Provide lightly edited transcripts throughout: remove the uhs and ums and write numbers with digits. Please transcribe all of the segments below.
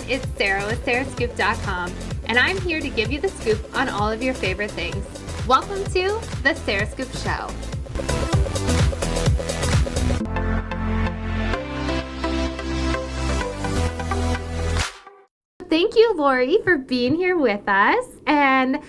it's Sarah with sarahscoop.com, and I'm here to give you the scoop on all of your favorite things. Welcome to The Sarah Scoop Show. Thank you, Lori, for being here with us. And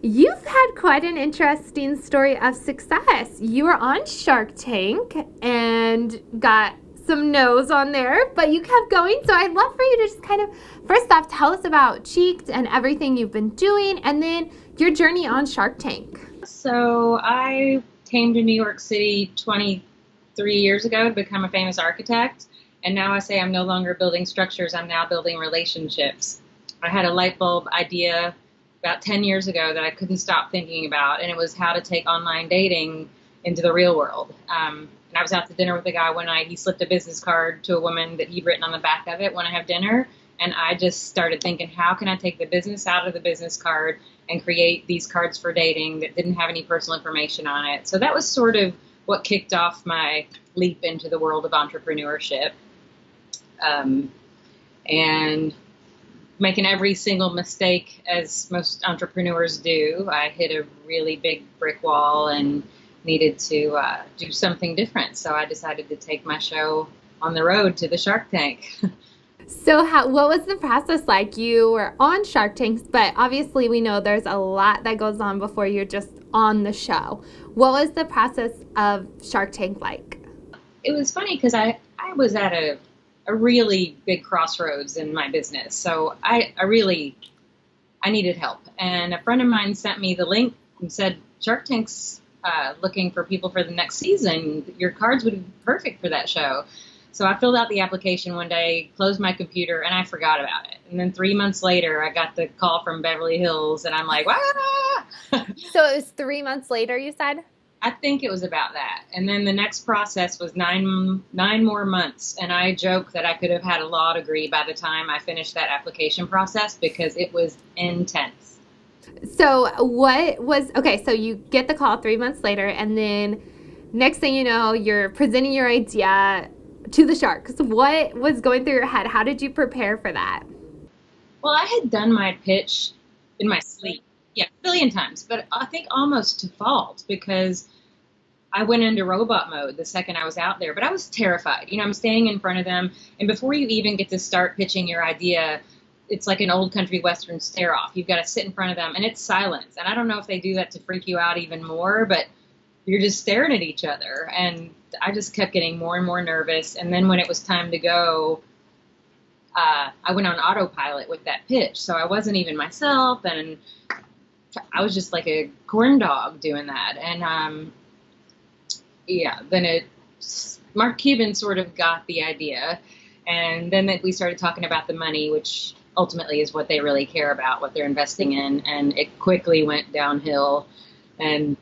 you've had quite an interesting story of success. You were on Shark Tank and got some no's on there, but you kept going. So I'd love for you to just kind of, first off, tell us about Cheeked and everything you've been doing, and then your journey on Shark Tank. So I came to New York City 23 years ago to become a famous architect, and now I say I'm no longer building structures, I'm now building relationships. I had a light bulb idea about 10 years ago that I couldn't stop thinking about, and it was how to take online dating into the real world. And I was out to dinner with a guy one night. He slipped a business card to a woman that he'd written on the back of it, "Want to have dinner?" And I just started thinking, how can I take the business out of the business card and create these cards for dating that didn't have any personal information on it? So that was sort of what kicked off my leap into the world of entrepreneurship. And making every single mistake, as most entrepreneurs do, I hit a really big brick wall and needed to do something different. So I decided to take my show on the road to the Shark Tank. So what was the process like? You were on Shark Tanks, but obviously we know there's a lot that goes on before you're just on the show. What was the process of Shark Tank like? It was funny because I was at a really big crossroads in my business. So I needed help. And a friend of mine sent me the link and said, Shark Tank's looking for people for the next season. Your cards would be perfect for that show. So I filled out the application one day, closed my computer, and I forgot about it. And then 3 months later, I got the call from Beverly Hills, and I'm like, "Ah!" So it was 3 months later, you said? I think it was about that. And then the next process was nine more months. And I joke that I could have had a law degree by the time I finished that application process because it was intense. So so you get the call 3 months later, and then next thing you know, you're presenting your idea to the Sharks. What was going through your head? How did you prepare for that? Well, I had done my pitch in my sleep. Yeah, a billion times, but I think almost to fault because I went into robot mode the second I was out there, but I was terrified. I'm standing in front of them, and before you even get to start pitching your idea, it's like an old country western stare-off. You've got to sit in front of them, and it's silence. And I don't know if they do that to freak you out even more, but you're just staring at each other. And I just kept getting more and more nervous. And then when it was time to go, I went on autopilot with that pitch. So I wasn't even myself, and I was just like a corn dog doing that. And then Mark Cuban sort of got the idea. And then we started talking about the money, which ultimately is what they really care about, what they're investing in. And it quickly went downhill. And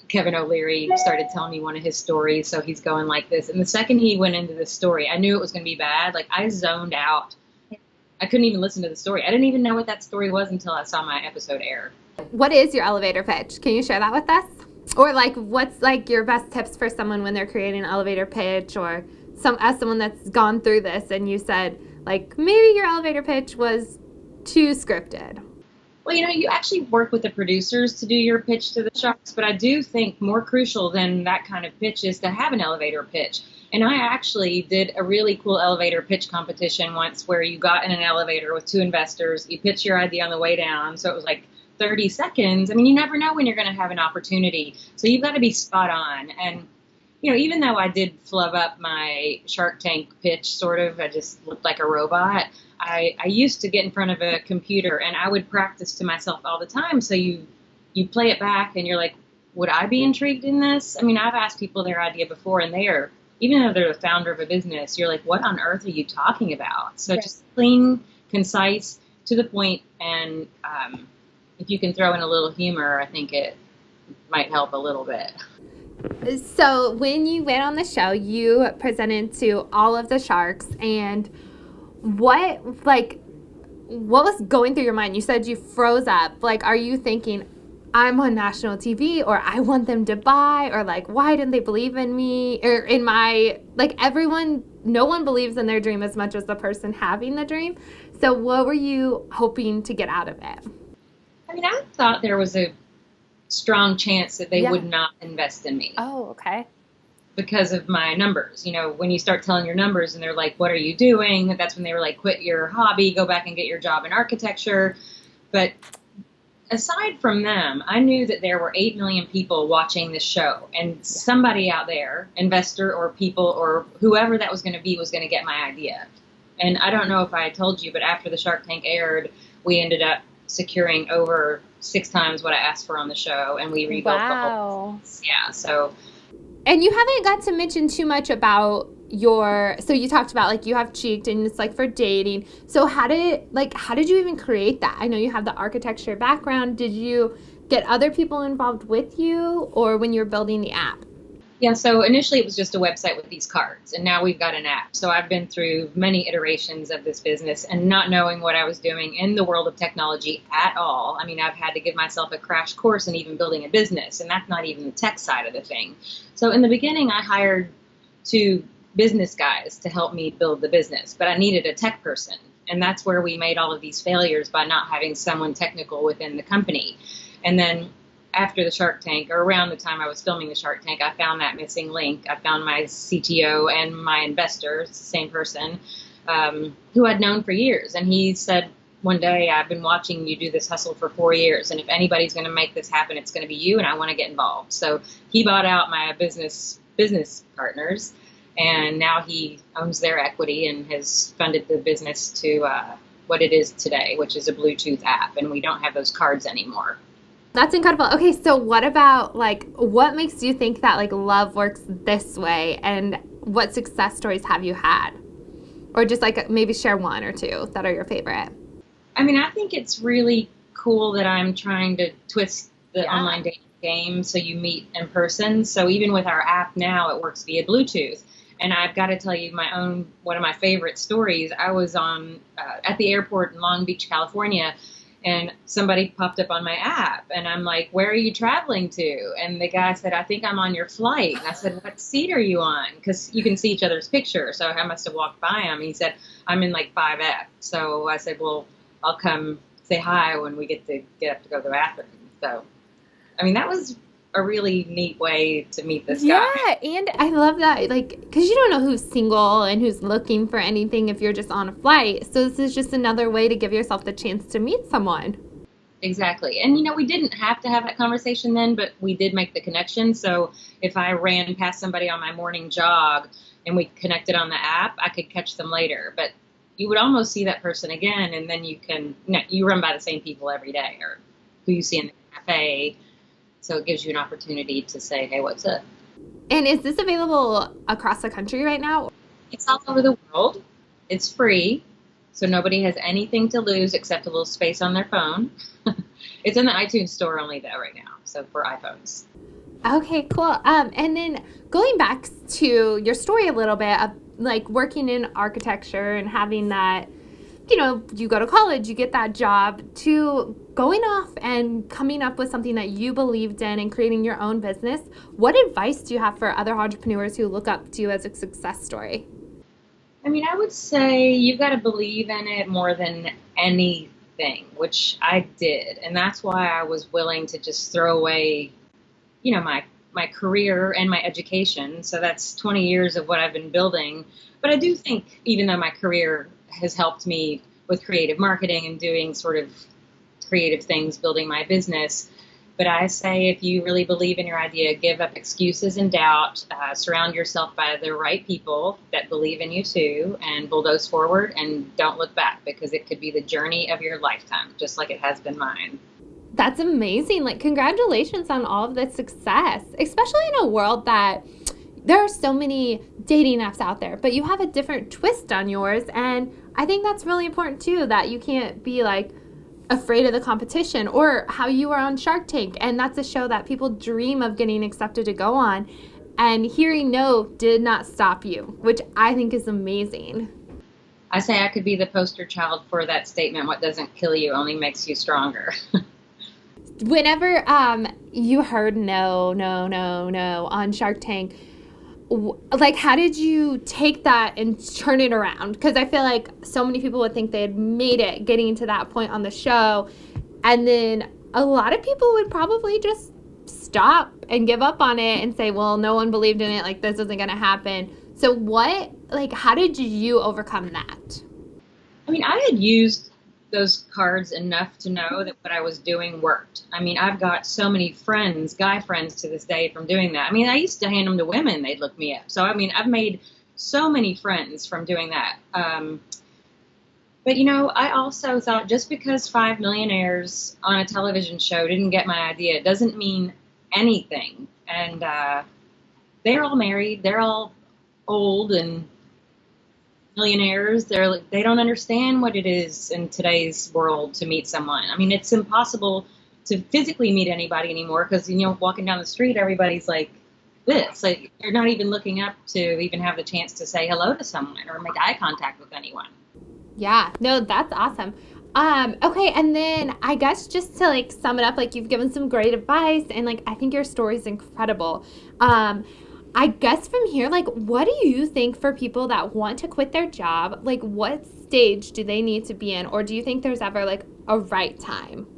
Kevin O'Leary started telling me one of his stories. So he's going like this. And the second he went into this story, I knew it was going to be bad. Like, I zoned out. I couldn't even listen to the story. I didn't even know what that story was until I saw my episode air. What is your elevator pitch? Can you share that with us? Or what's your best tips for someone when they're creating an elevator pitch, or as someone that's gone through this and you said, maybe your elevator pitch was too scripted? Well, you actually work with the producers to do your pitch to the Sharks, but I do think more crucial than that kind of pitch is to have an elevator pitch. And I actually did a really cool elevator pitch competition once where you got in an elevator with two investors, you pitch your idea on the way down, so it was 30 seconds. I mean, you never know when you're going to have an opportunity, so you've got to be spot on. And even though I did flub up my Shark Tank pitch, sort of, I just looked like a robot. I used to get in front of a computer and I would practice to myself all the time. So you play it back and you're like, would I be intrigued in this? I mean, I've asked people their idea before, and even though they're the founder of a business, you're like, what on earth are you talking about? So Just clean, concise, to the point, and if you can throw in a little humor, I think it might help a little bit. So when you went on the show, you presented to all of the Sharks, and what was going through your mind? You said you froze up. Are you thinking, I'm on national TV, or I want them to buy, or why didn't they believe in me, or in my, everyone no one believes in their dream as much as the person having the dream. So what were you hoping to get out of it? I mean, I thought there was a strong chance that they Yeah. would not invest in me Oh, okay. because of my numbers. When you start telling your numbers and they're like, what are you doing? That's when they were like, quit your hobby, go back and get your job in architecture. But aside from them, I knew that there were 8 million people watching this show, and somebody out there, investor or people or whoever that was going to be, was going to get my idea. And I don't know if I told you, but after the Shark Tank aired, we ended up securing over 6 times what I asked for on the show, and we rebuilt the whole business. Yeah, so. And you haven't got to mention too much about so you talked about like you have Cheeked and it's like for dating. So how did you even create that? I know you have the architecture background. Did you get other people involved with you or when you were building the app? Yeah, so initially it was just a website with these cards, and now we've got an app. So I've been through many iterations of this business and not knowing what I was doing in the world of technology at all. I mean, I've had to give myself a crash course in even building a business, and that's not even the tech side of the thing. So in the beginning, I hired 2 business guys to help me build the business, but I needed a tech person. And that's where we made all of these failures, by not having someone technical within the company. And then after the Shark Tank, or around the time I was filming the Shark Tank, I found that missing link. I found my CTO and my investor, it's the same person, who I'd known for years. And he said one day, I've been watching you do this hustle for 4 years, and if anybody's going to make this happen, it's going to be you, and I want to get involved. So he bought out my business partners, and now he owns their equity and has funded the business to what it is today, which is a Bluetooth app, and we don't have those cards anymore. That's incredible. Okay, so what about what makes you think that love works this way, and what success stories have you had? Or just maybe share 1 or 2 that are your favorite. I mean, I think it's really cool that I'm trying to twist the online dating game so you meet in person. So even with our app now, it works via Bluetooth. And I've got to tell you one of my favorite stories. I was at the airport in Long Beach, California, and somebody popped up on my app, and I'm like, where are you traveling to? And the guy said, I think I'm on your flight. And I said, what seat are you on? Because you can see each other's picture. So I must have walked by him. He said, I'm in 5F. So I said, well, I'll come say hi when we get up to go to the bathroom. So, I mean, that was a really neat way to meet this guy. Yeah, and I love that, because you don't know who's single and who's looking for anything if you're just on a flight. So this is just another way to give yourself the chance to meet someone. Exactly. And, we didn't have to have that conversation then, but we did make the connection. So if I ran past somebody on my morning jog and we connected on the app, I could catch them later. But you would almost see that person again, and then you run by the same people every day, or who you see in the cafe. So it gives you an opportunity to say, hey, what's up? And is this available across the country right now? It's all over the world. It's free, so nobody has anything to lose except a little space on their phone. It's in the iTunes store only, though, right now, so for iPhones. Okay, cool. And then going back to your story a little bit of working in architecture and having that, you go to college, you get that job, to going off and coming up with something that you believed in and creating your own business. What advice do you have for other entrepreneurs who look up to you as a success story? I mean, I would say you've got to believe in it more than anything, which I did. And that's why I was willing to just throw away, my career and my education. So that's 20 years of what I've been building. But I do think, even though my career has helped me with creative marketing and doing sort of creative things, building my business, but I say if you really believe in your idea, give up excuses and doubt, surround yourself by the right people that believe in you too, and bulldoze forward, and don't look back, because it could be the journey of your lifetime, just like it has been mine. That's amazing. Congratulations on all of the success, especially in a world that there are so many dating apps out there, but you have a different twist on yours. And I think that's really important too, that you can't be afraid of the competition, or how you were on Shark Tank. And that's a show that people dream of getting accepted to go on. And hearing no did not stop you, which I think is amazing. I say I could be the poster child for that statement. What doesn't kill you only makes you stronger. Whenever you heard no on Shark Tank, like, how did you take that and turn it around? Because I feel like so many people would think they had made it getting to that point on the show, and then a lot of people would probably just stop and give up on it and say, well, no one believed in it, like this isn't going to happen. So how did you overcome that? I mean, I had used those cards enough to know that what I was doing worked. I mean, I've got so many friends, guy friends to this day from doing that. I mean, I used to hand them to women, they'd look me up. So, I mean, I've made so many friends from doing that. But, I also thought just because 5 millionaires on a television show didn't get my idea doesn't mean anything. And they're all married, they're all old and millionaires. They don't understand what it is in today's world to meet someone. I mean, it's impossible to physically meet anybody anymore because, walking down the street, everybody's like this. Like, you're not even looking up to even have the chance to say hello to someone or make eye contact with anyone. Yeah, no, that's awesome. Okay, and then I guess just to like sum it up, like you've given some great advice, and like I think your story's incredible. I guess from here, like, what do you think for people that want to quit their job? Like, what stage do they need to be in, or do you think there's ever like a right time?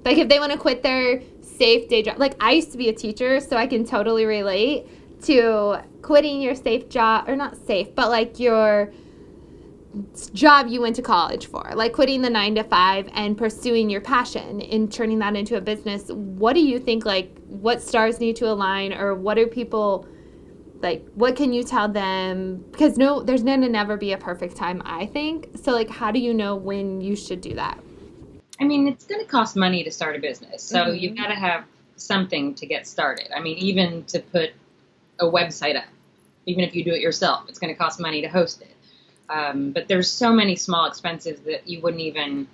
Like, if they want to quit their safe day job, like I used to be a teacher, so I can totally relate to quitting your safe job, or not safe, but like your job you went to college for, like quitting the 9 to 5 and pursuing your passion and turning that into a business. What do you think, like, what stars need to align, or what are people like, what can you tell them? Because there's going to never be a perfect time, I think. So like, how do you know when you should do that? I mean, it's going to cost money to start a business. So you've got to have something to get started. I mean, even to put a website up, even if you do it yourself, it's going to cost money to host it. But there's so many small expenses that you wouldn't even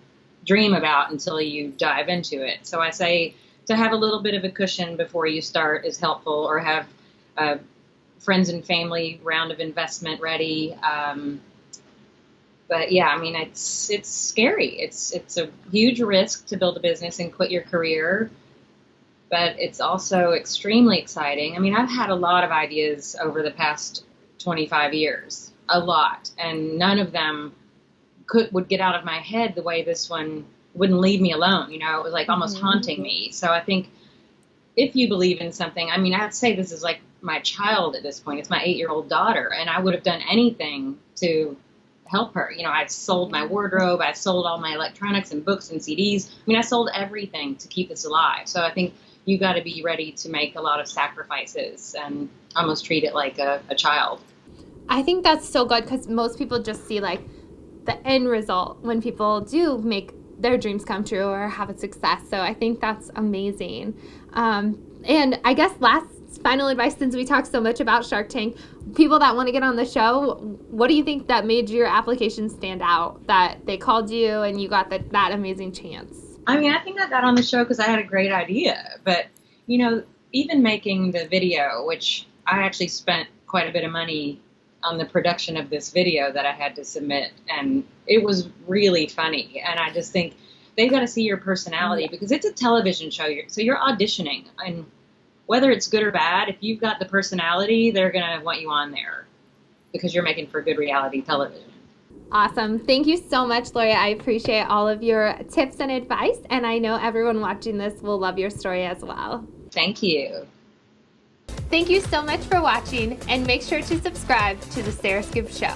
dream about until you dive into it. So I say to have a little bit of a cushion before you start is helpful, or have friends and family round of investment ready. But yeah, I mean, it's scary. It's a huge risk to build a business and quit your career, but it's also extremely exciting. I mean, I've had a lot of ideas over the past 25 years. A lot, and none of them would get out of my head the way this one wouldn't leave me alone. It was like almost haunting me. So I think if you believe in something, I mean, I'd say this is like my child at this point. It's my 8-year-old daughter, and I would have done anything to help her. I've sold my wardrobe, I've sold all my electronics and books and CDs. I mean, I sold everything to keep this alive. So I think you got to be ready to make a lot of sacrifices and almost treat it like a child. I think that's so good, because most people just see like the end result when people do make their dreams come true or have a success. So I think that's amazing. And I guess final advice, since we talked so much about Shark Tank, people that want to get on the show, what do you think that made your application stand out, that they called you and you got that amazing chance? I mean, I think I got on the show because I had a great idea. But, even making the video, which I actually spent quite a bit of money on the production of this video that I had to submit, and it was really funny. And I just think they've got to see your personality, because it's a television show, so you're auditioning, and whether it's good or bad, if you've got the personality, they're going to want you on there because you're making for good reality television. Awesome. Thank you so much, Lori. I appreciate all of your tips and advice, and I know everyone watching this will love your story as well. Thank you. Thank you so much for watching, and make sure to subscribe to The Sarah Scoop Show.